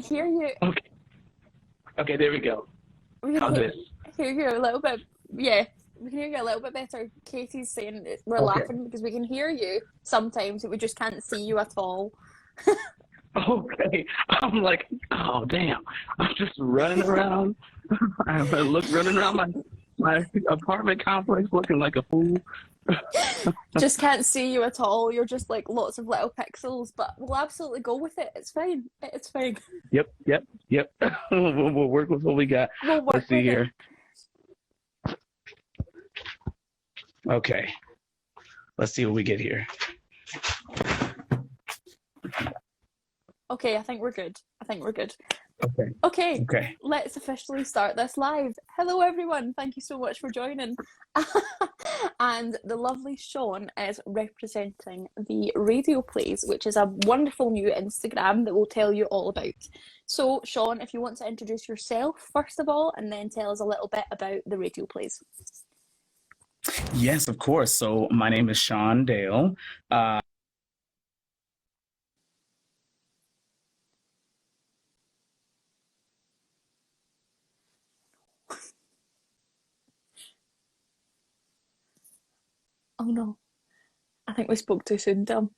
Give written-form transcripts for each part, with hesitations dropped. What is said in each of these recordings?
can hear you. Okay. Okay, there we go. We can How's this? hear you a little bit. Yeah, we can hear you a little bit better. Katie's saying we're Okay. laughing because we can hear you sometimes, we just can't see you at all. Okay. I'm like, oh damn. I'm just running around. Running around my apartment complex looking like a fool. Just can't see you at all. You're just like lots of little pixels, but we'll absolutely go with it. It's fine. It's fine. Yep. We'll work with what we got. We'll work Let's see with here. it. Okay. Let's see what we get here. Okay, I think we're good. Okay. Okay, let's officially start this live. Hello, everyone. Thank you so much for joining. And the lovely Sean is representing the Radio Plays, which is a wonderful new Instagram that we'll tell you all about. So, Sean, if you want to introduce yourself, first of all, and then tell us a little bit about the Radio Plays. Yes, of course. So my name is Sean Dale. Oh no, I think we spoke too soon, Tom.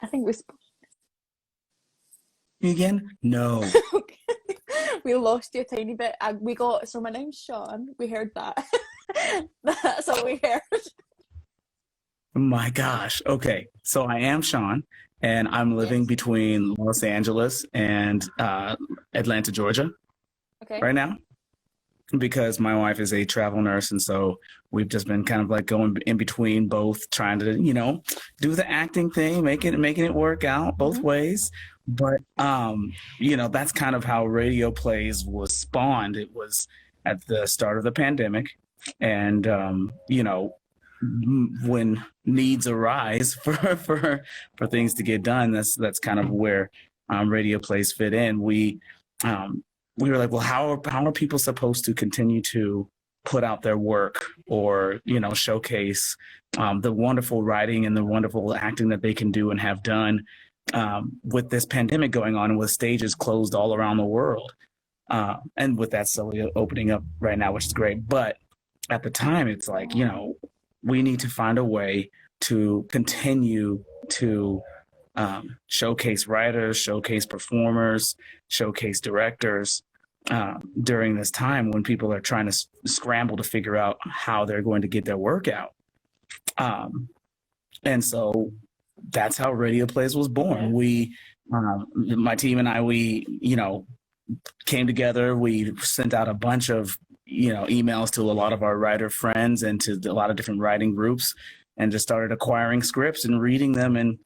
I think we spoke. Again? No. We lost you a tiny bit. So my name's Sean. We heard that. That's all we heard. My gosh. Okay. So I am Sean, and I'm living between Los Angeles and Atlanta, Georgia Okay. right now because my wife is a travel nurse. And so we've just been kind of like going in between both, trying to, do the acting thing, making it work out both ways. But, that's kind of how Radio Plays was spawned. It was at the start of the pandemic. And, when needs arise for things to get done, that's kind of where Radio Plays fit in. We were like, well, how are people supposed to continue to put out their work or showcase the wonderful writing and the wonderful acting that they can do and have done with this pandemic going on and with stages closed all around the world, and with that slowly opening up right now, which is great. But at the time, it's like, we need to find a way to continue to showcase writers, showcase performers, showcase directors during this time when people are trying to scramble to figure out how they're going to get their work out. And so that's how Radio Plays was born. We, my team and I, we came together. We sent out a bunch of emails to a lot of our writer friends and to a lot of different writing groups, and just started acquiring scripts and reading them and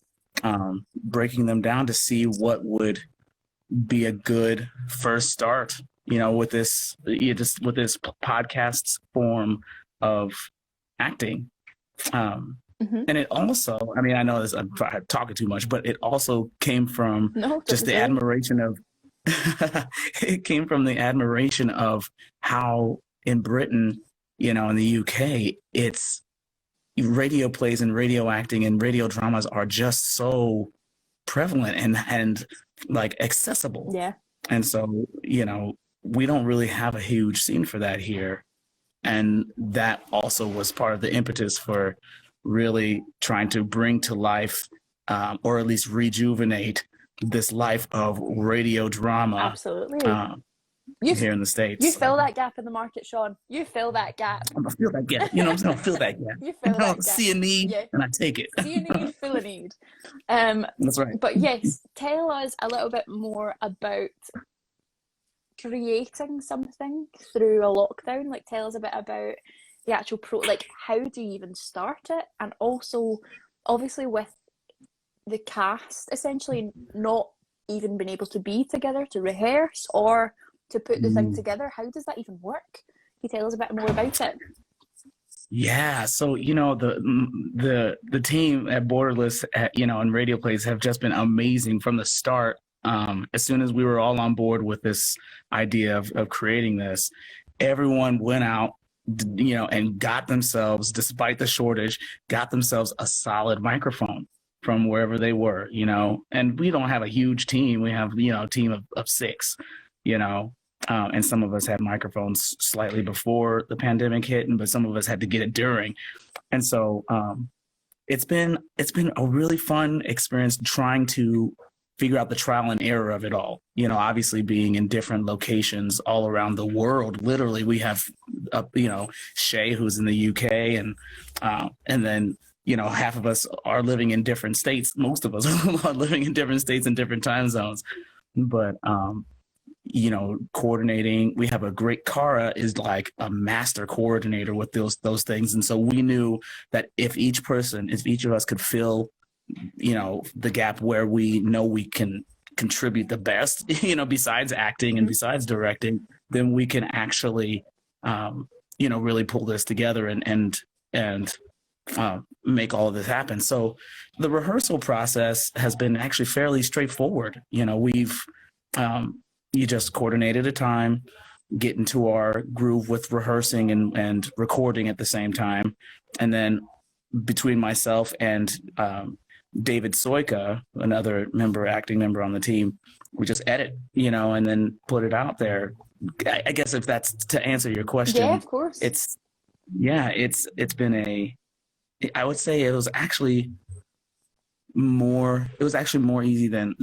breaking them down to see what would be a good first start, with this podcast's form of acting. And it also, I know this, I'm talking too much, but it also came from just the admiration of it came from the admiration of how in Britain, in the UK, it's radio plays and radio acting and radio dramas are just so prevalent and like accessible. Yeah. And so, we don't really have a huge scene for that here. And that also was part of the impetus for really trying to bring to life, or at least rejuvenate this life of radio drama. Absolutely. Here in the States. You fill that gap in the market, Sean. You fill that gap. I'm gonna feel that gap. I'm gonna feel that gap. You fill that gap. See a need and I take it. See a need, fill a need. That's right. But yes, tell us a little bit more about creating something through a lockdown. Like, tell us a bit about the actual how do you even start it? And also, obviously, with the cast essentially not even being able to be together to rehearse or to put the thing together, how does that even work? Can you tell us a bit more about it? Yeah, so the team at Borderless, and Radio Plays have just been amazing from the start. As soon as we were all on board with this idea of creating this, everyone went out, and got themselves, despite the shortage, got themselves a solid microphone. from wherever they were, and we don't have a huge team. We have, a team of 6, and some of us had microphones slightly before the pandemic hit, but some of us had to get it during. And so it's been a really fun experience trying to figure out the trial and error of it all. Obviously being in different locations all around the world. Literally, we have, Shay, who's in the UK, and then, half of us are living in different states. Most of us are living in different states and different time zones. But, coordinating, we have a great Cara is like a master coordinator with those things. And so we knew that if each of us could fill, the gap where we know we can contribute the best, besides acting and besides directing, then we can actually, really pull this together and make all of this happen. So the rehearsal process has been actually fairly straightforward. We've, you just coordinated a time, get into our groove with rehearsing and recording at the same time. And then between myself and David Soika, another acting member on the team, we just edit, and then put it out there. I guess if that's to answer your question. Yeah, of course. It's been I would say it was actually more easy it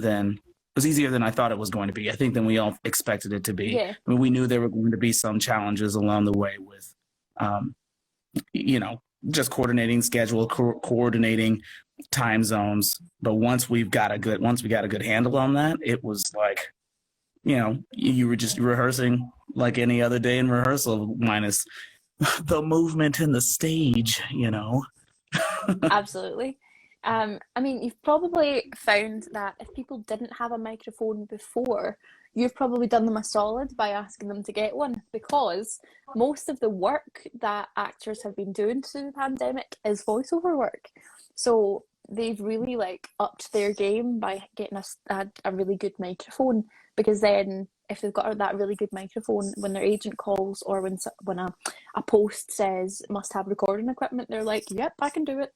was easier than I thought it was going to be. I think than we all expected it to be. Yeah. I mean, we knew there were going to be some challenges along the way with, just coordinating schedule, coordinating time zones. But once we got a good handle on that, it was like, you were just rehearsing like any other day in rehearsal, minus the movement in the stage, Absolutely. You've probably found that if people didn't have a microphone before, you've probably done them a solid by asking them to get one, because most of the work that actors have been doing through the pandemic is voiceover work. So they've really upped their game by getting a really good microphone, because then if they've got that really good microphone, when their agent calls or when a post says must have recording equipment, they're like, yep, I can do it.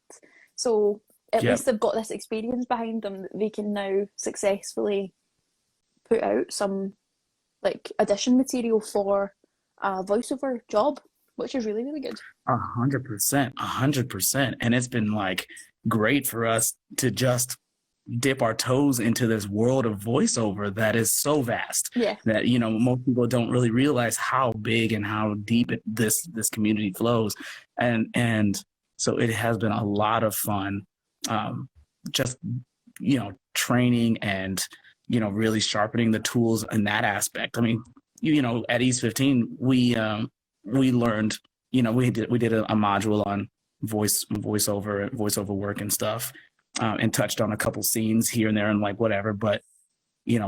So at least they've got this experience behind them that they can now successfully put out some audition material for a voiceover job, which is really, really good. 100%. And it's been great for us to just dip our toes into this world of voiceover that is so vast. Yeah. That, most people don't really realize how big and how deep this community flows. And so it has been a lot of fun. Just training and really sharpening the tools in that aspect. I mean, at East 15 we learned, we did a module on voiceover work and stuff, and touched on a couple scenes here and there and whatever, but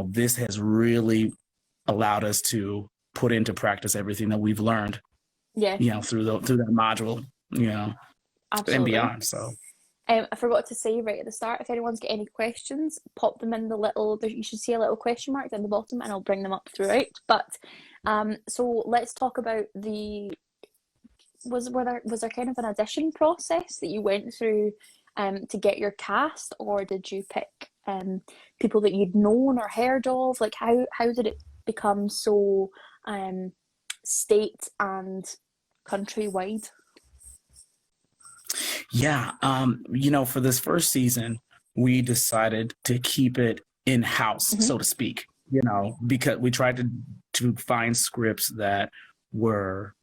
this has really allowed us to put into practice everything that we've learned through that module, Absolutely. and beyond. So I forgot to say right at the start, if anyone's got any questions, pop them in you should see a little question mark down the bottom and I'll bring them up throughout. But so let's talk about was there kind of an audition process that you went through to get your cast, or did you pick people that you'd known or heard of? How did it become so state and countrywide? Yeah, for this first season, we decided to keep it in-house, so to speak, because we tried to find scripts that were,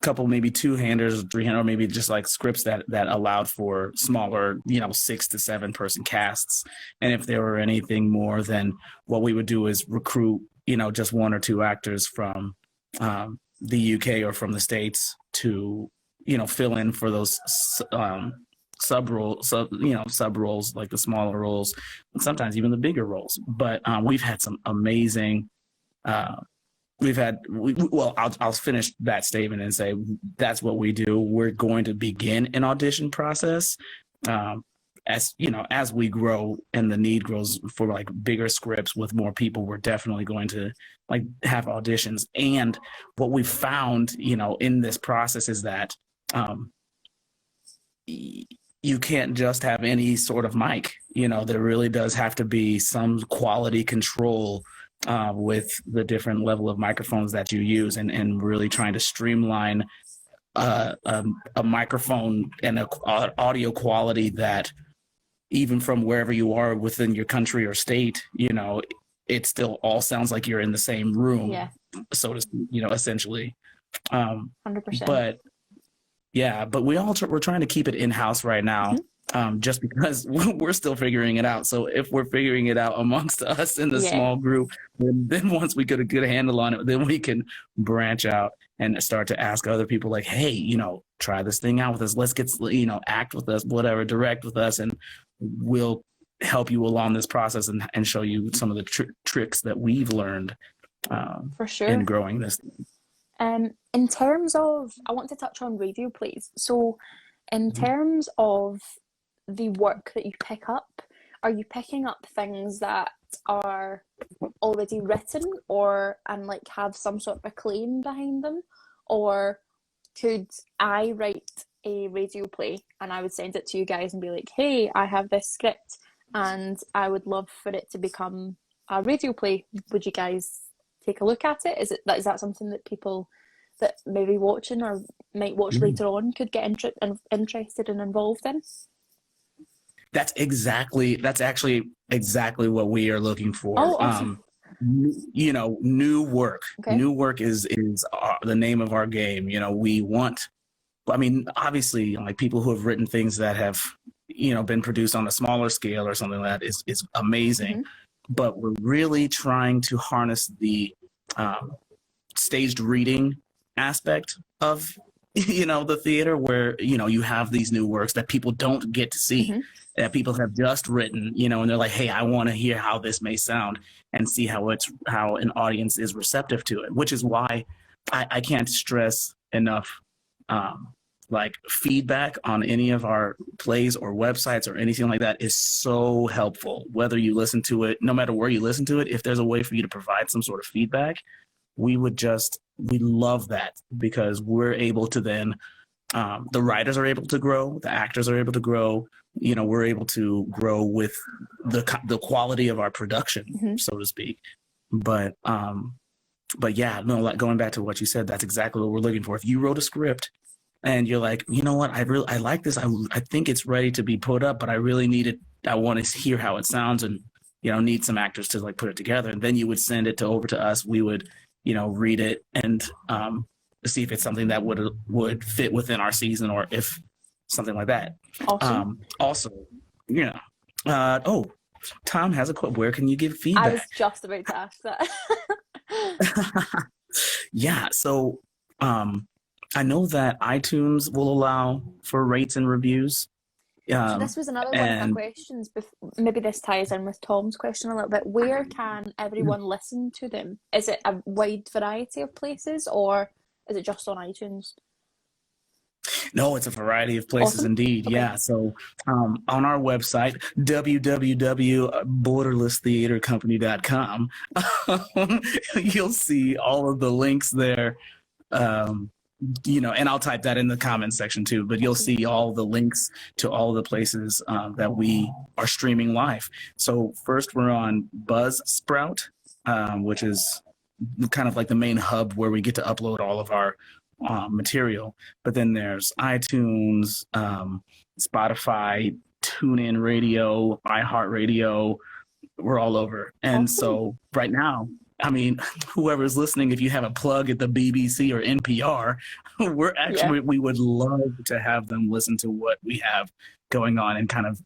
couple, maybe 2-handers, 3-hander, maybe just scripts that allowed for smaller, 6 to 7 person casts. And if there were anything more, then what we would do is recruit, just 1 or 2 actors from the UK or from the States to, fill in for those sub roles, like the smaller roles, and sometimes even the bigger roles. But we've had some amazing. I'll finish that statement and say that's what we do. We're going to begin an audition process. As we grow and the need grows for bigger scripts with more people, we're definitely going to have auditions. And what we found, in this process is that you can't just have any sort of mic. There really does have to be some quality control with the different level of microphones that you use, and really trying to streamline a microphone and a audio quality that even from wherever you are within your country or state, it still all sounds like you're in the same room. Yeah. So to speak, essentially. 100%. But yeah, but we're trying to keep it in-house right now. Just because we're still figuring it out. So if we're figuring it out amongst us in the small group, then once we get a good handle on it, then we can branch out and start to ask other people like, hey, try this thing out with us. Let's get, act with us, whatever, direct with us. And we'll help you along this process and show you some of the tricks that we've learned for sure in growing this. In terms of, I want to touch on radio plays. So in terms of the work that you pick up, are you picking up things that are already written and like have some sort of acclaim behind them? Or could I write a radio play and I would send it to you guys and be like, hey, I have this script and I would love for it to become a radio play. Would you guys take a look at it? Is that something that people that maybe watching or might watch later on could get interested and involved in? That's actually exactly what we are looking for. Oh, awesome. New work. Okay. New work is the name of our game. We want, obviously, like people who have written things that have, been produced on a smaller scale or something like that is amazing. But we're really trying to harness the staged reading aspect of, the theater where, you have these new works that people don't get to see, that people have just written, and they're like, hey, I want to hear how this may sound and see how an audience is receptive to it, which is why I can't stress enough like feedback on any of our plays or websites or anything like that is so helpful. Whether you listen to it, no matter where you listen to it, if there's a way for you to provide some sort of feedback, we love that, because we're able to then, the writers are able to grow, the actors are able to grow, we're able to grow with the quality of our production, so to speak. But yeah, no, like going back to what you said, that's exactly what we're looking for. If you wrote a script and you're like, you know what, I like this, I think it's ready to be put up, but I really need it, I want to hear how it sounds, and need some actors to like put it together, and then you would send it over to us. We would read it and see if it's something that would fit within our season, or if something like that. Awesome. Also, Tom has a quote. Where can you give feedback? I was just about to ask that. Yeah. So I know that iTunes will allow for rates and reviews. So this was another one of my questions. Maybe this ties in with Tom's question a little bit. Where can everyone listen to them? Is it a wide variety of places, or is it just on iTunes? No, it's a variety of places. Awesome. Indeed. Okay. Yeah. So on our website, www.borderlesstheatercompany.com, you'll see all of the links there. And I'll type that in the comments section too, but you'll see all the links to all the places that we are streaming live. So first we're on Buzzsprout, which is kind of like the main hub where we get to upload all of our material. But then there's iTunes, Spotify, TuneIn Radio, iHeartRadio. We're all over. And so right now, whoever's listening, if you have a plug at the BBC or NPR, we would love to have them listen to what we have going on and kind of,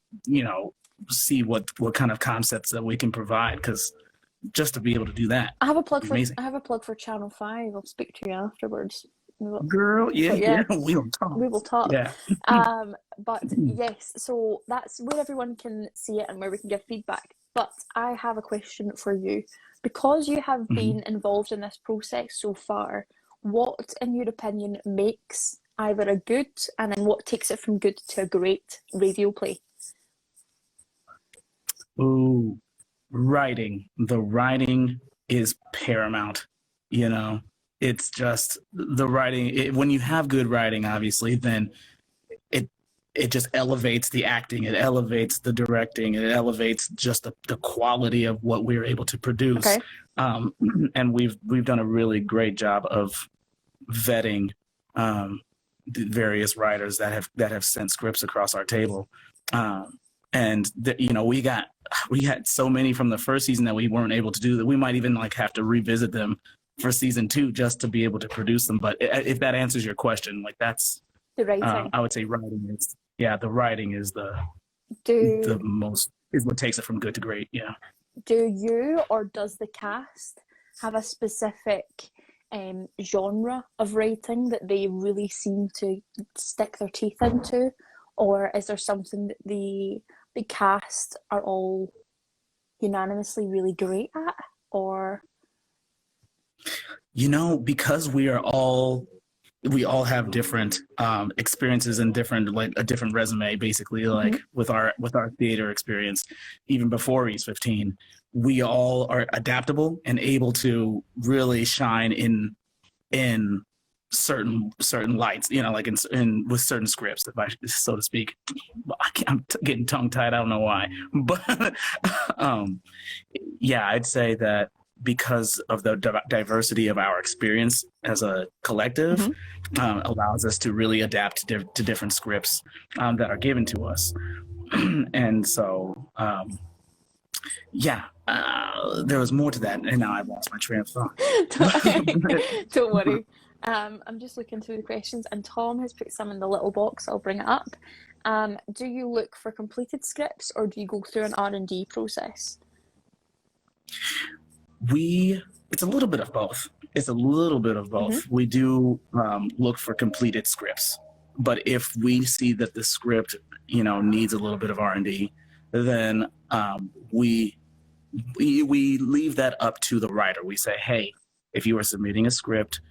see what kind of concepts that we can provide, because just to be able to do that. I have a plug for Channel 5. I'll speak to you afterwards. Girl, yeah, we will talk. We will talk. Yeah. But yes, so that's where everyone can see it and where we can give feedback. But I have a question for you. Because you have been involved in this process so far, what, in your opinion, makes either a good, and then what takes it from good to a great radio play? Ooh, writing. The writing is paramount. It's just the writing. When you have good writing, obviously, then it just elevates the acting, it elevates the directing, it elevates just the quality of what we're able to produce. Okay. And we've done a really great job of vetting the various writers that have sent scripts across our table. We had so many from the first season that we weren't able to do that. We might even like have to revisit them for season 2 just to be able to produce them. But if that answers your question, like that's The writing. I would say the writing is the most is what takes it from good to great. Yeah. Do you or does the cast have a specific genre of writing that they really seem to stick their teeth into, or is there something that the cast are all unanimously really great at? Or because we all have different experiences and different, like a different resume, basically, like with our theater experience, even before East 15, we all are adaptable and able to really shine in certain lights, like in with certain scripts, if I so to speak. I'm getting tongue tied. I don't know why, but I'd say that because of the diversity of our experience as a collective, allows us to really adapt to different scripts that are given to us. And so, there was more to that, and now I've lost my train of thought. Don't worry. I'm just looking through the questions, and Tom has put some in the little box. I'll bring it up. Do you look for completed scripts, or do you go through an R&D process? It's a little bit of both. We do look for completed scripts, but if we see that the script, needs a little bit of R&D, then we leave that up to the writer. We say, hey, if you are submitting a script,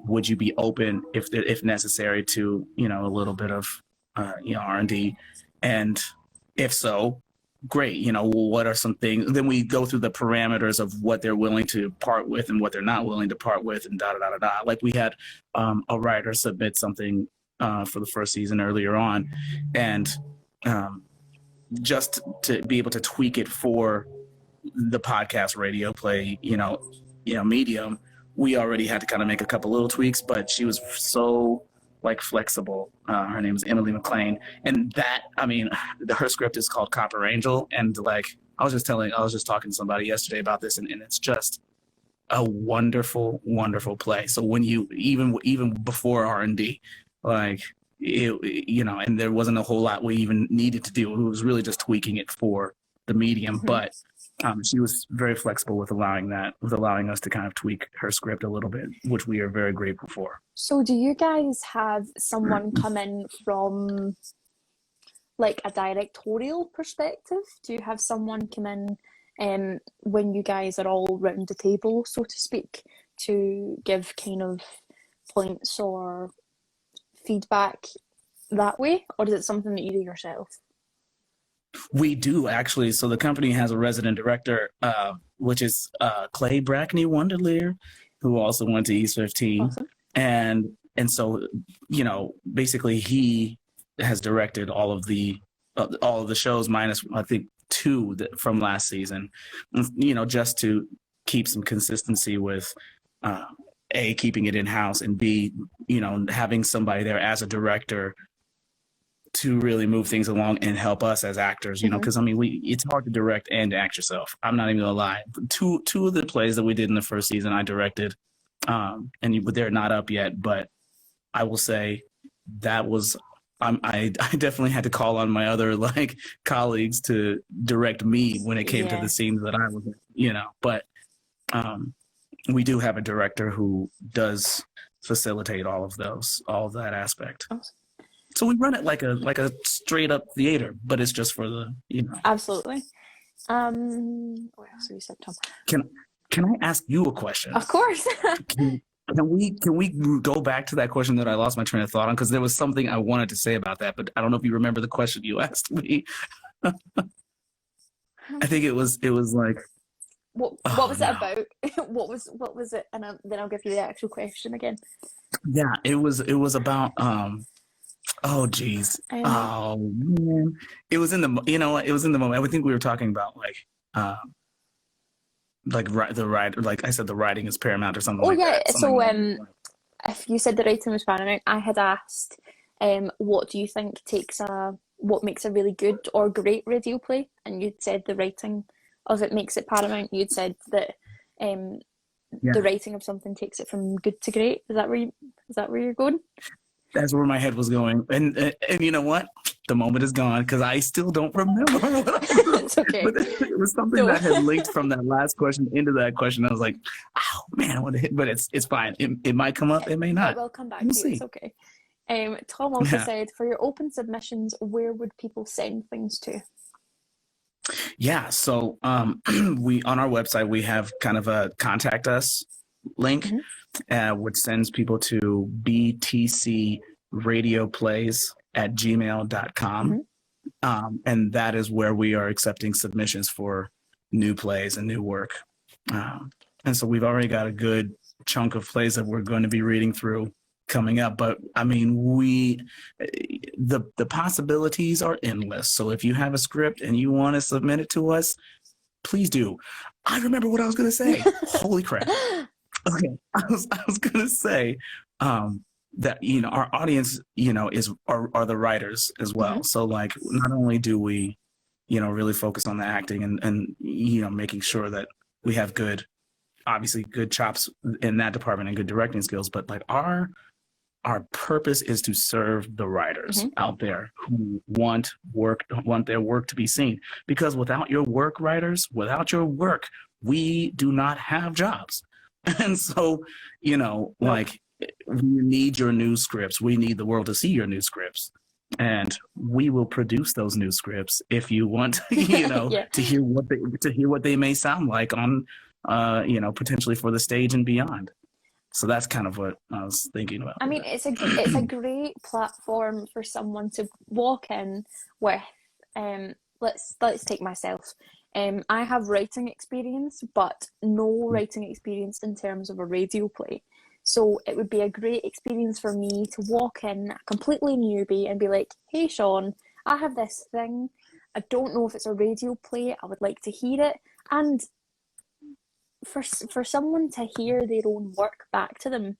would you be open, if necessary, to a little bit of R&D? And if so, great. What are some things? Then we go through the parameters of what they're willing to part with and what they're not willing to part with, and da da da da da. Like we had a writer submit something for the first season earlier on, and just to be able to tweak it for the podcast radio play, medium, we already had to kind of make a couple little tweaks, but she was so flexible. Her name is Emily McLean, and her script is called Copper Angel, and I was just talking to somebody yesterday about this, and it's just a wonderful, wonderful play. So when you even before R&D, and there wasn't a whole lot we even needed to do. It was really just tweaking it for the medium, but she was very flexible with allowing us to kind of tweak her script a little bit, which we are very grateful for. So do you guys have someone come in from a directorial perspective? Do you have someone come in when you guys are all round the table, so to speak, to give kind of points or feedback that way, or is it something that you do yourself? We do, actually. So the company has a resident director, which is Clay Brackney Wonderlear, who also went to East 15. Awesome. And so, basically he has directed all of the shows minus, I think, 2 from last season, just to keep some consistency with A, keeping it in-house, and B, having somebody there as a director to really move things along and help us as actors, because it's hard to direct and act yourself. I'm not even gonna lie. Two of the plays that we did in the first season, I directed, and they're not up yet. But I will say that was I definitely had to call on my other colleagues to direct me when it came to the scenes that I was in, But we do have a director who does facilitate all of that aspect. Awesome. So we run it like a straight up theater, but it's just for the Absolutely. What else have you said, Tom? Can I ask you a question? Of course. Can we go back to that question that I lost my train of thought on? Because there was something I wanted to say about that, but I don't know if you remember the question you asked me. I think it was like. What was it about? What was it? And then I'll give you the actual question again. Yeah, it was about Oh, geez. Um, Oh, man. It was in the, it was in the moment. I think we were talking about the write, like I said, the writing is paramount or something oh like yeah, that. Something so along if you said the writing was paramount, I had asked, what do you think what makes a really good or great radio play? And you'd said the writing of it makes it paramount. You'd said that um, yeah. the writing of something takes it from good to great. Is that where you're going? That's where my head was going. And you know what? The moment is gone because I still don't remember what I wrote. It's okay. But it was something So that had linked from that last question into that question. I was like, oh man, I want to hit, but it's fine. It might come up, it may it not. will come back We'll to you. It's see. okay. Tom also Yeah. said, for your open submissions, where would people send things to? Yeah. So we on our website we have kind of a contact us link, which sends people to btcradioplays@gmail.com. And that is where we are accepting submissions for new plays and new work. And so we've already got a good chunk of plays that we're going to be reading through coming up. But I mean, the possibilities are endless. So if you have a script and you want to submit it to us, please do. I remember what I was going to say. Holy crap. Okay. I was going to say, that our audience are the writers as well. So like not only do we really focus on the acting and making sure that we have obviously good chops in that department and good directing skills, but like our purpose is to serve the writers out there who want their work to be seen, because without your work, writers, without your work, we do not have jobs. And so like we need your new scripts. We need the world to see your new scripts, and we will produce those new scripts if you want, to hear what they may sound like on, potentially for the stage and beyond. So that's kind of what I was thinking about. I mean, it's a great platform for someone to walk in with. Let's take myself. I have writing experience, but no writing experience in terms of a radio play. So it would be a great experience for me to walk in, a completely newbie, and be like, hey, Sean, I have this thing. I don't know if it's a radio play. I would like to hear it. And for someone to hear their own work back to them,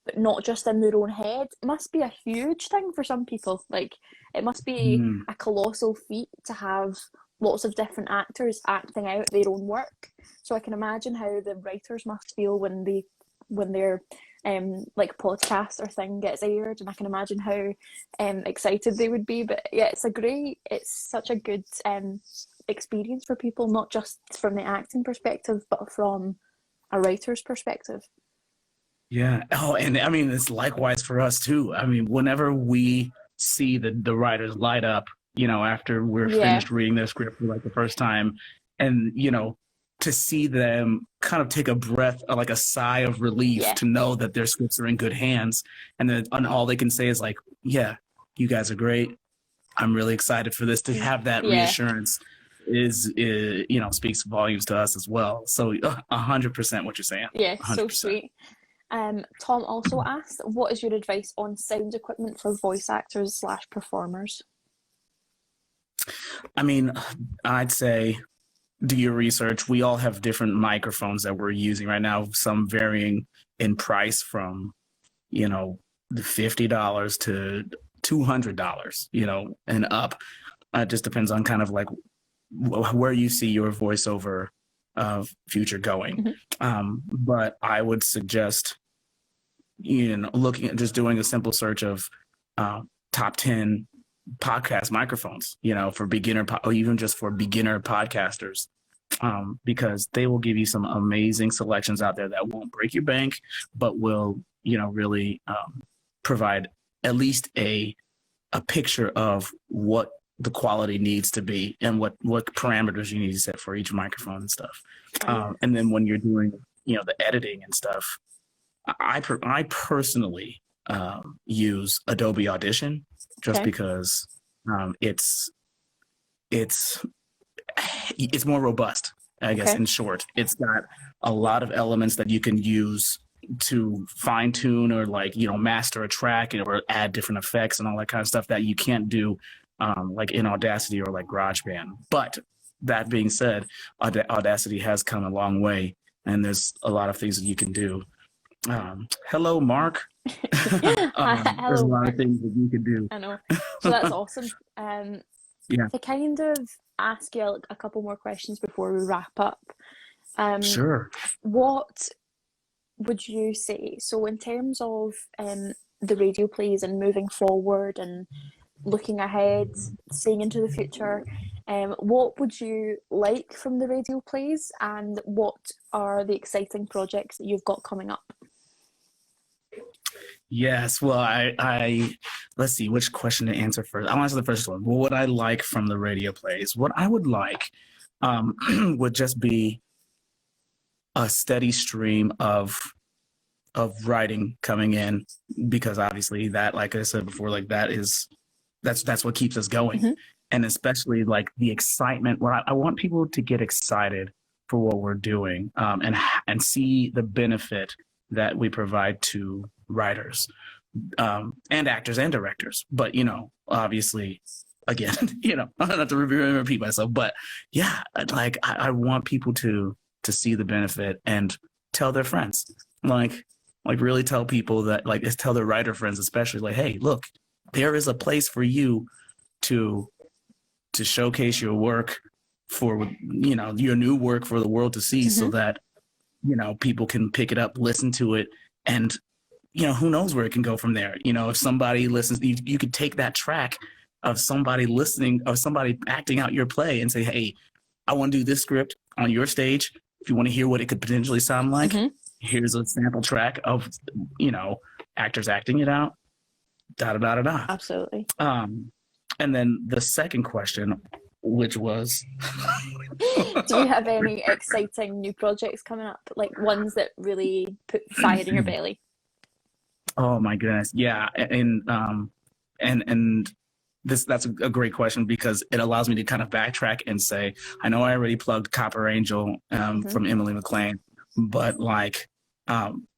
but not just in their own head, must be a huge thing for some people. Like, it must be a colossal feat to have lots of different actors acting out their own work. So I can imagine how the writers must feel when their like podcast or thing gets aired, and I can imagine how excited they would be. But yeah, it's such a good experience for people, not just from the acting perspective, but from a writer's perspective. Yeah. Oh, and I mean, it's likewise for us too. I mean, whenever we see the writers light up, after we're finished reading their script for like the first time, and to see them kind of take a breath, like a sigh of relief, to know that their scripts are in good hands, and all they can say is like, yeah, you guys are great. I'm really excited for this. To have that reassurance is speaks volumes to us as well. So 100% what you're saying. Yeah, 100%. So sweet. Tom also asked, what is your advice on sound equipment for voice actors / performers? I mean, I'd say do your research. We all have different microphones that we're using right now, some varying in price from, the $50 to $200, and up. It just depends on kind of like where you see your voiceover future going. But I would suggest, looking at just doing a simple search of top 10 podcast microphones, for beginner or even just for beginner podcasters, because they will give you some amazing selections out there that won't break your bank, but will, really provide at least a picture of what the quality needs to be and what parameters you need to set for each microphone and stuff. And then when you're doing, the editing and stuff, I personally use Adobe Audition just because it's more robust, I guess. In short, it's got a lot of elements that you can use to fine tune or like, you know, master a track or add different effects and all that kind of stuff that you can't do like in Audacity or like GarageBand. But that being said, Audacity has come a long way, and there's a lot of things that you can do. Hello, Mark. There's a lot of things that you can do. I know. So that's awesome. Yeah. To kind of ask you a couple more questions before we wrap up. Sure. What would you say? So in terms of the radio plays and moving forward and looking ahead, seeing into the future, what would you like from the radio plays, and what are the exciting projects that you've got coming up? Yes, well, I let's see which question to answer first. I'll answer the first one. What would I like from the radio plays? What I would like would just be a steady stream of writing coming in, because obviously that, like I said before, like that's what keeps us going. Mm-hmm. And especially like the excitement. I want people to get excited for what we're doing, and see the benefit that we provide to writers, and actors and directors. But, you know, obviously, again, you know, I don't have to repeat myself, but yeah, like I want people to see the benefit and tell their friends, like really tell people that, like, tell their writer friends, especially, like, hey, look, there is a place for you to showcase your work, for, you know, your new work for the world to see. Mm-hmm. So that, you know, people can pick it up, listen to it, and, you know, who knows where it can go from there. You know, if somebody listens, you could take that track of somebody listening, of somebody acting out your play, and say, hey, I want to do this script on your stage. If you want to hear what it could potentially sound like, mm-hmm. here's a sample track of, you know, actors acting it out. Da da da da da. Absolutely. And then the second question, which was, do you have any exciting new projects coming up, like ones that really put fire in your belly? Oh my goodness, yeah, and that's a great question, because it allows me to kind of backtrack and say, I know I already plugged Copper Angel mm-hmm. from Emily McLean, but like,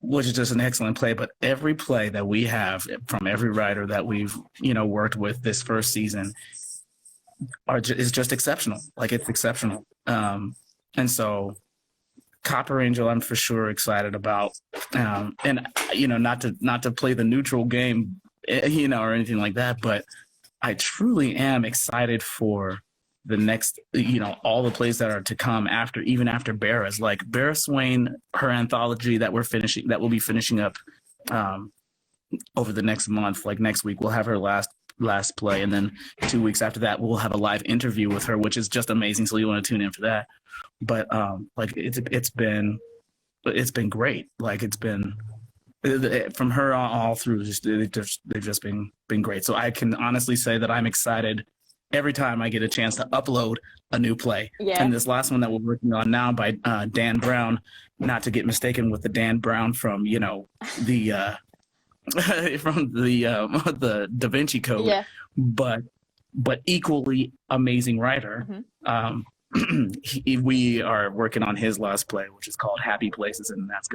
which is just an excellent play. But every play that we have from every writer that we've, you know, worked with this first season is just exceptional. Like, it's exceptional. And so Copper Angel, I'm for sure excited about. And, you know, not to play the neutral game, you know, or anything like that, but I truly am excited for the next, you know, all the plays that are to come after, even after Barra's, like Barra Swain, her anthology that we'll be finishing up over the next month. Like next week, we'll have her last play, and then 2 weeks after that, we'll have a live interview with her, which is just amazing. So you want to tune in for that. But like it's been great. Like, it's been from her all through. They've just been great. So I can honestly say that I'm excited every time I get a chance to upload a new play. Yeah. And this last one that we're working on now by Dan Brown, not to get mistaken with the Dan Brown from, you know, the from the Da Vinci Code, yeah. but equally amazing writer. Mm-hmm. We are working on his last play, which is called Happy Places, and that's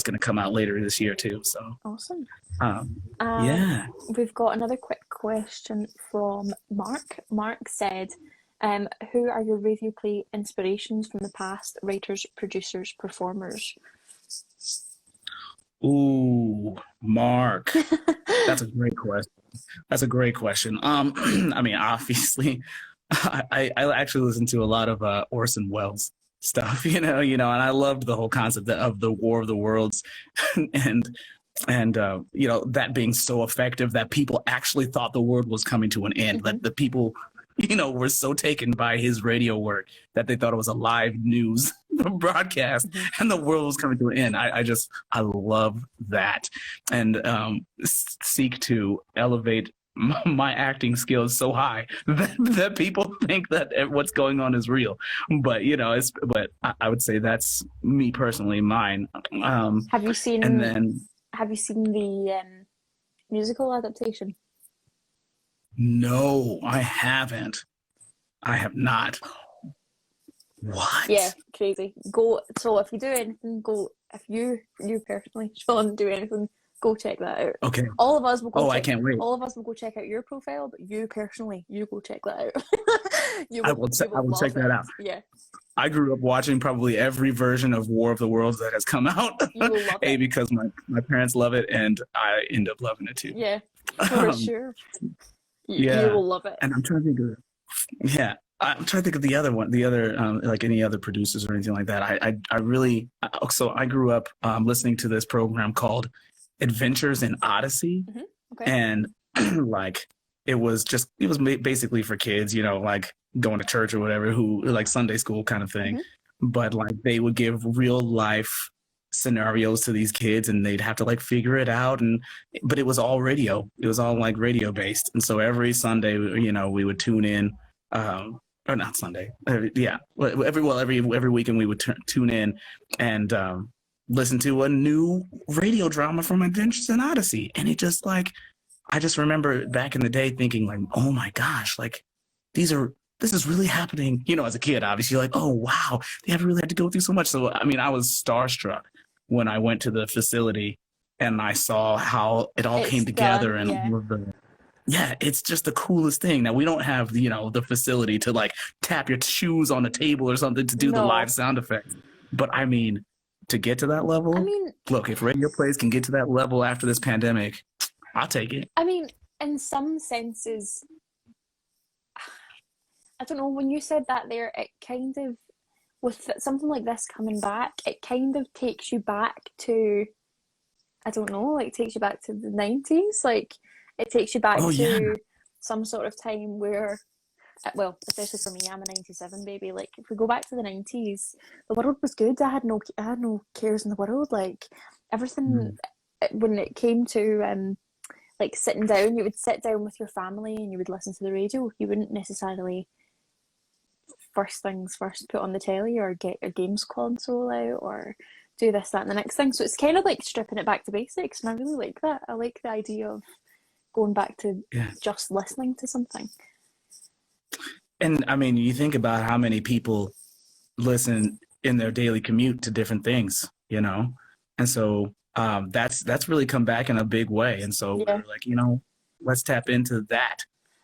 gonna come out later this year too. So awesome. Yeah. We've got another quick question from Mark. Mark said, who are your radio play inspirations from the past, writers, producers, performers? Ooh, Mark. That's a great question. I mean, obviously, I actually listen to a lot of Orson Welles stuff, you know, and I loved the whole concept of the War of the Worlds, and you know, that being so effective that people actually thought the world was coming to an end. Mm-hmm. That the people, you know, were so taken by his radio work that they thought it was a live news broadcast, mm-hmm. and the world was coming to an end. I love that, and seek to elevate my acting skills so high that people think that what's going on is real. But, you know, but I would say that's me personally, mine. Have you seen the musical adaptation? No, I haven't. I have not. What? Yeah, crazy. So if you do anything, go if you personally, Sean, do anything, go check that out. Okay. All of us will go Oh, I check. can't wait. All of us will go check out your profile, but you personally, you go check that out. I will check that out. Yeah. I grew up watching probably every version of War of the Worlds that has come out. You will love it. Because my parents love it, and I end up loving it too. Yeah, for sure. You will love it. And I'm trying to think of, I'm trying to think of the other one, like any other producers or anything like that. I really, so I grew up listening to this program called Adventures in Odyssey. Mm-hmm. Okay. And like, it was basically for kids, like going to church or whatever, who like Sunday school kind of thing. Mm-hmm. But like, they would give real life scenarios to these kids, and they'd have to like figure it out. But it was all radio. It was all like radio based. And so every Sunday, we would tune in, or not Sunday. Every weekend we would tune in and listen to a new radio drama from Adventures in Odyssey. And it just like, I just remember back in the day thinking like, oh my gosh, like this is really happening. As a kid, obviously, like, oh wow, they have really had to go through so much. So I mean, I was starstruck when I went to the facility and I saw how it all came together. It's just the coolest thing. Now we don't have, the facility to like tap your shoes on a table or something to do the live sound effects. But I mean, to get to that level, look, if radio plays can get to that level after this pandemic, I'll take it. I mean, in some senses, I don't know, when you said that there, it kind of, with something like this coming back, it kind of takes you back to, I don't know, like takes you back to the 90s. Like, it takes you back to some sort of time where, well, especially for me, I'm a 97 baby. Like, if we go back to the 90s, the world was good. I had no cares in the world. Like, everything, when it came to like sitting down, you would sit down with your family and you would listen to the radio. You wouldn't necessarily first things first put on the telly or get your games console out or do this, that, and the next thing. So it's kind of like stripping it back to basics, and I really like that. I like the idea of going back to just listening to something. And I mean, you think about how many people listen in their daily commute to different things, and so that's really come back in a big way. And so we're like, let's tap into that,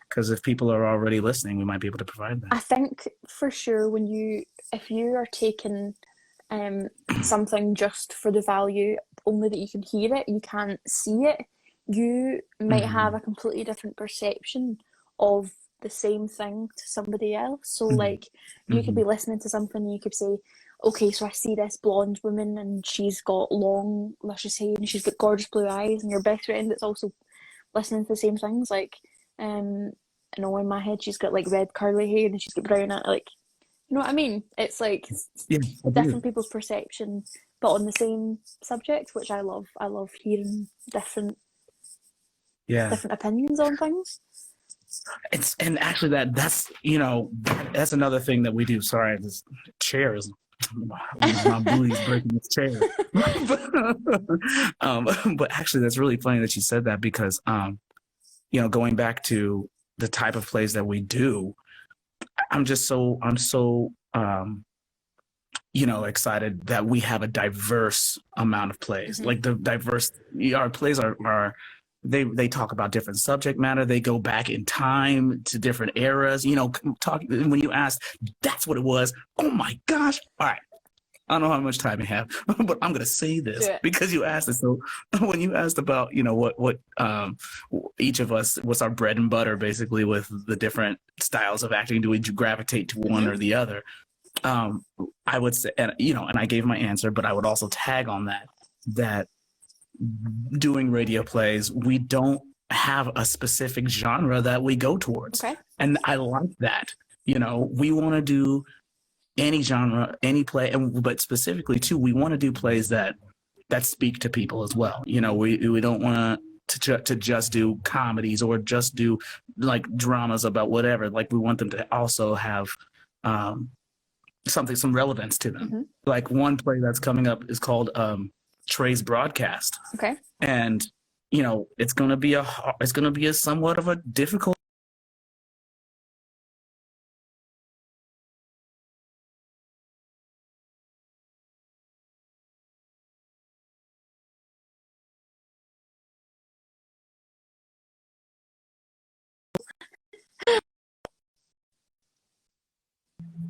because if people are already listening, we might be able to provide that. I think for sure if you are taking something just for the value only that you can hear it, you can't see it, you might have a completely different perception of the same thing to somebody else. So like, you could be listening to something and you could say, okay, so I see this blonde woman and she's got long, luscious hair and she's got gorgeous blue eyes, and your best friend that's also listening to the same things, like, in my head she's got like red curly hair and she's got brown eyes, like, you know what I mean? It's like different people's perception, but on the same subject, which I love. I love hearing different opinions on things. And actually that's that's another thing that we do. Sorry, this chair is my booty's breaking this chair. But actually that's really funny that you said that, because going back to the type of plays that we do, I'm so excited that we have a diverse amount of plays. Like the diverse, our plays are they talk about different subject matter. They go back in time to different eras. When you asked, that's what it was. Oh my gosh! All right, I don't know how much time you have, but I'm gonna say this because you asked it. So when you asked about what each of us, what's our bread and butter, basically, with the different styles of acting, do we gravitate to one or the other? I would say, and I gave my answer, but I would also tag on that doing radio plays, we don't have a specific genre that we go towards. Okay. And I like that. We want to do any genre, any play, but specifically too, we want to do plays that speak to people as well. We don't want to just do comedies or just do like dramas about whatever. Like, we want them to also have some relevance to them. Like, one play that's coming up is called Trey's Broadcast. Okay. And it's going to be a somewhat of a difficult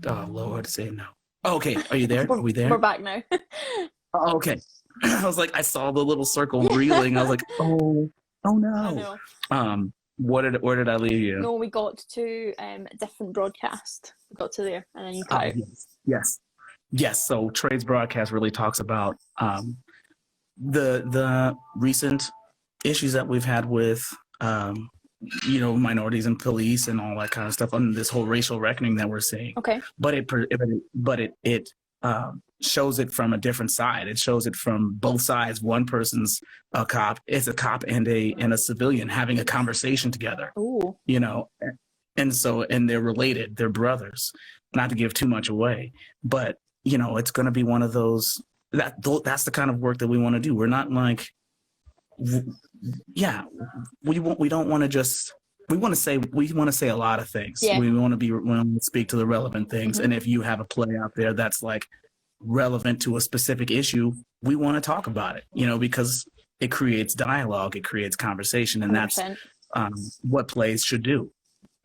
Oh Lord, say no. Okay, are you there? Are we there? We're back now. Oh, okay. I was like, I saw the little circle reeling. I was like, oh no. I know. Where did I leave you? No, we got to different broadcast. We got to there, and then you cut out. Yes. So Trades broadcast really talks about the recent issues that we've had with minorities and police and all that kind of stuff, on this whole racial reckoning that we're seeing. Okay. But it shows it from a different side. It shows it from both sides. One person's a cop, is a cop, and a civilian having a conversation together. Ooh. And they're related. They're brothers. Not to give too much away, but it's going to be one of those that's the kind of work that we want to do. We're not like, we don't want to just. We want to say a lot of things. Yeah. We want to speak to the relevant things. Mm-hmm. And if you have a play out there that's like relevant to a specific issue, we want to talk about it, because it creates dialogue, it creates conversation, and 100%. that's what plays should do.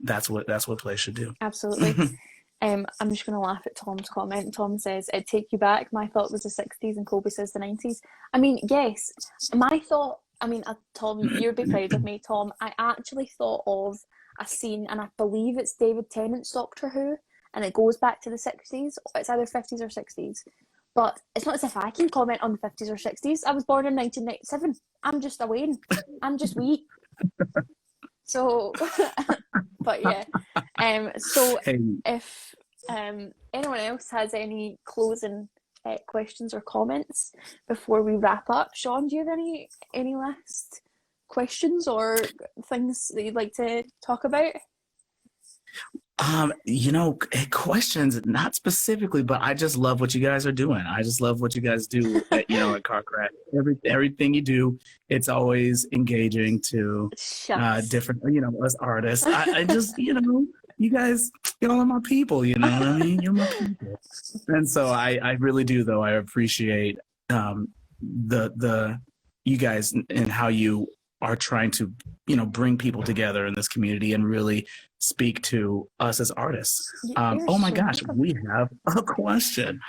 That's what plays should do. Absolutely. I'm just going to laugh at Tom's comment. Tom says, "It'd take you back. My thought was the 60s, and Colby says the 90s. I mean, yes, my thought, Tom, you'd be proud of me, Tom. I actually thought of a scene, and I believe it's David Tennant's Doctor Who, and it goes back to the 60s. It's either 50s or 60s. But it's not as if I can comment on the 50s or 60s. I was born in 1997. I'm just a Wayne. I'm just wee. So, but yeah. So if anyone else has any closing questions or comments before we wrap up, Sean, do you have any last questions or things that you'd like to talk about? Questions, not specifically, but I just love what you guys are doing. I just love what you guys do at Car Crack. Everything you do, it's always engaging to different, us artists. I just, you guys, y'all are my people, you know what I mean? You're my people. And so I really do, though. I appreciate the you guys and how you are trying to, bring people together in this community and really speak to us as artists. Oh my gosh, we have a question.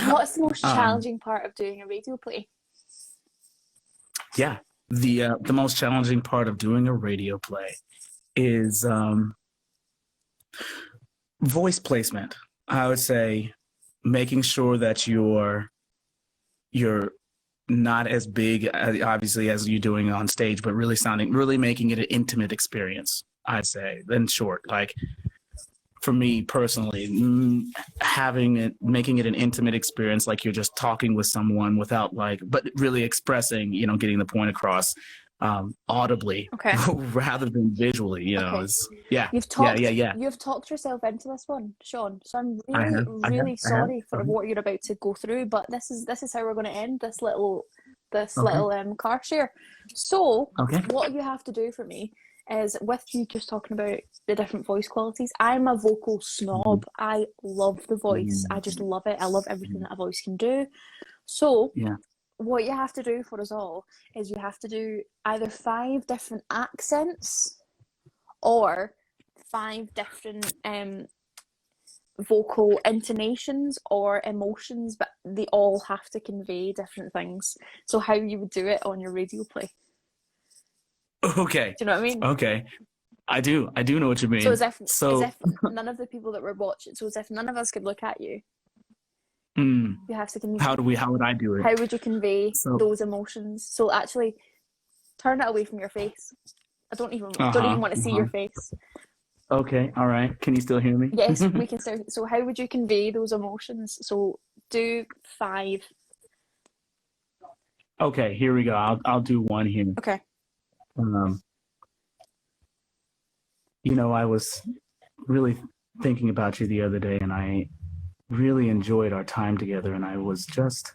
What's the most challenging part of doing a radio play? Yeah, the most challenging part of doing a radio play is voice placement. I would say making sure that you're not as big, obviously, as you're doing on stage, but really making it an intimate experience, I'd say. In short, like for me personally, making it an intimate experience, like you're just talking with someone without but really expressing, getting the point across audibly, okay, rather than visually, okay. You've talked yourself into this one, Sean. So I'm really sorry for what you're about to go through, but this is how we're going to end this little car share. So what you have to do for me is, with you just talking about the different voice qualities, I'm a vocal snob. I love the voice. I just love it. I love everything that a voice can do. So what you have to do for us all is you have to do either 5 different accents or 5 different vocal intonations or emotions, but they all have to convey different things. So how you would do it on your radio play. Okay. Do you know what I mean? Okay. I do know what you mean. So as if none of the people that were watching, so as if none of us could look at you. You have to convey. How would I do it? How would you convey those emotions? So actually turn it away from your face. I don't even want to see your face. Okay, all right. Can you still hear me? Yes, we can still. So how would you convey those emotions? So do 5. Okay, here we go. I'll do one here. Okay. I was really thinking about you the other day, and I really enjoyed our time together, and I was just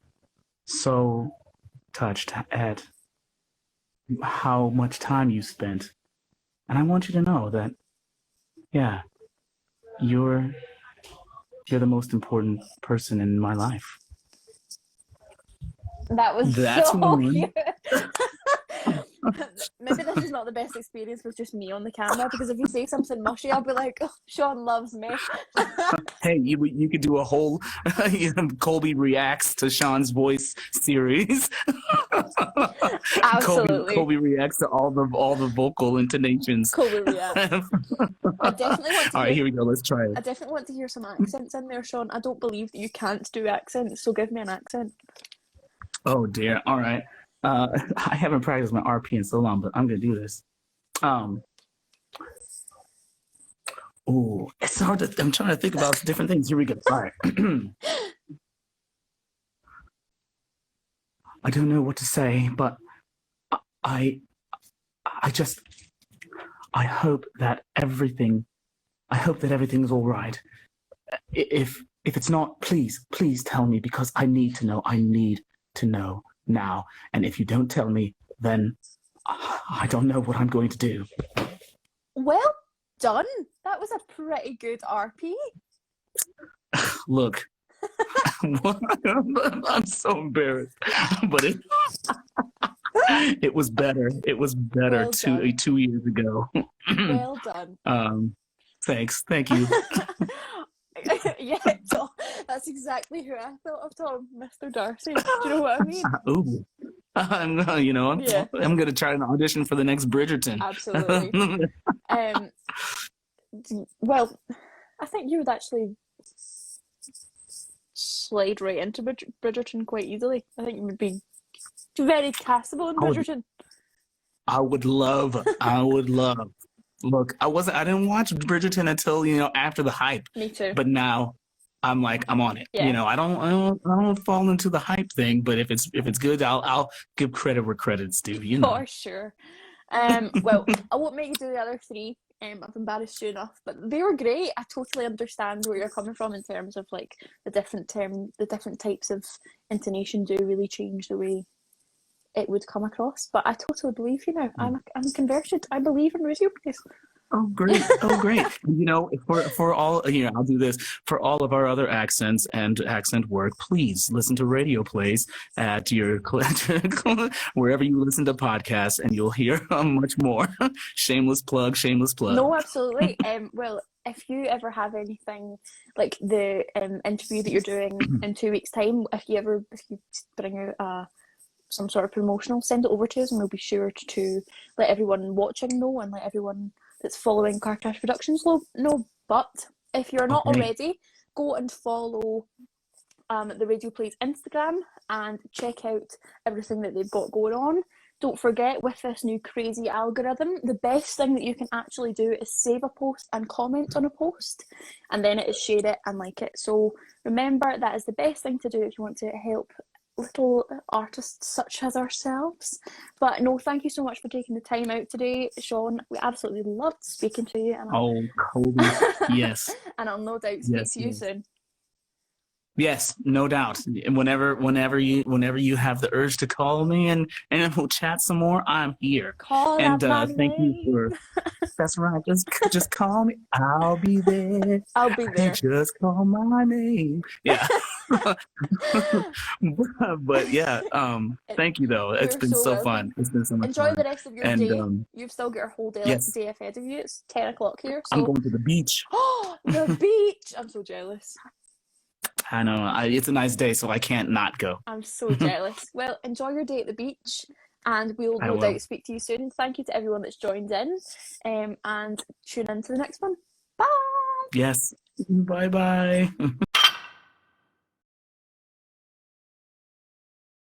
so touched at how much time you spent. And I want you to know that, you're the most important person in my life. That's so cute. Maybe this is not the best experience with just me on the camera, because if you say something mushy, I'll be like, oh, Sean loves me. Hey, you could do a whole Colby reacts to Sean's voice series. Absolutely. Colby reacts to all the vocal intonations. Colby reacts. I definitely want to All right, here we go. Let's try I it. definitely want to hear some accents in there, Sean. I don't believe that you can't do accents, so give me an accent. Oh dear. All right. I haven't practiced my RP in so long, but I'm gonna do this. Oh, it's hard to. I'm trying to think about different things. Here we go. All right. I don't know what to say, but I hope that everything is all right. If it's not, please tell me, because I need to know. I need to know now. And if you don't tell me, then I don't know what I'm going to do. Well done. That was a pretty good RP. Look, I'm so embarrassed, but it was better. It was better Well 2 years ago. Well done. Thanks. Thank you. Yeah, Tom, that's exactly who I thought of, Tom, Mr. Darcy. Do you know what I mean? Ooh. I'm Yeah. I'm gonna try an audition for the next Bridgerton. Absolutely. Well, I think you would actually slide right into Bridgerton quite easily. I think you would be very castable in Bridgerton. I would love. Look, I didn't watch Bridgerton until after the hype. Me too. But now I'm on it. Yeah. I don't fall into the hype thing, but if it's good, I'll give credit where credit's due. For sure. Well, I won't make you do the other three. I've embarrassed you enough, but they were great. I totally understand where you're coming from in terms of like the different types of intonation do really change the way it would come across. But I totally believe you now. I'm converted. I believe in radio plays. Oh, great. For all, I'll do this. For all of our other accents and accent work, please listen to radio plays at your, wherever you listen to podcasts, and you'll hear much more. Shameless plug. No, absolutely. Well, if you ever have anything like the interview that you're doing in 2 weeks' time, if you bring out some sort of promotional, send it over to us, and we'll be sure to let everyone watching know, and let everyone that's following Car Crash Productions know. But if you're not already, go and follow the Radio Plays Instagram and check out everything that they've got going on. Don't forget, with this new crazy algorithm, the best thing that you can actually do is save a post and comment on a post, and then it is share it and like it. So remember, that is the best thing to do if you want to help little artists such as ourselves. But no, thank you so much for taking the time out today, Sean. We absolutely loved speaking to you. And Colby, yes. And I'll no doubt speak to you soon. Yes, no doubt. Whenever you have the urge to call me and we'll chat some more, I'm here. Thank you for. That's right. Just call me. I'll be there. I'll be there. Just call my name. Yeah. but yeah. Thank you though. It's been so fun. It's been so much Enjoy fun. the rest of your day. You've still got your whole day ahead of you. It's 10 o'clock here. So... I'm going to the beach. Oh, the beach! I'm so jealous. I know. It's a nice day, so I can't not go. I'm so jealous. Well, enjoy your day at the beach, and we'll no doubt speak to you soon. Thank you to everyone that's joined in, and tune in to the next one. Bye! Yes. Bye-bye.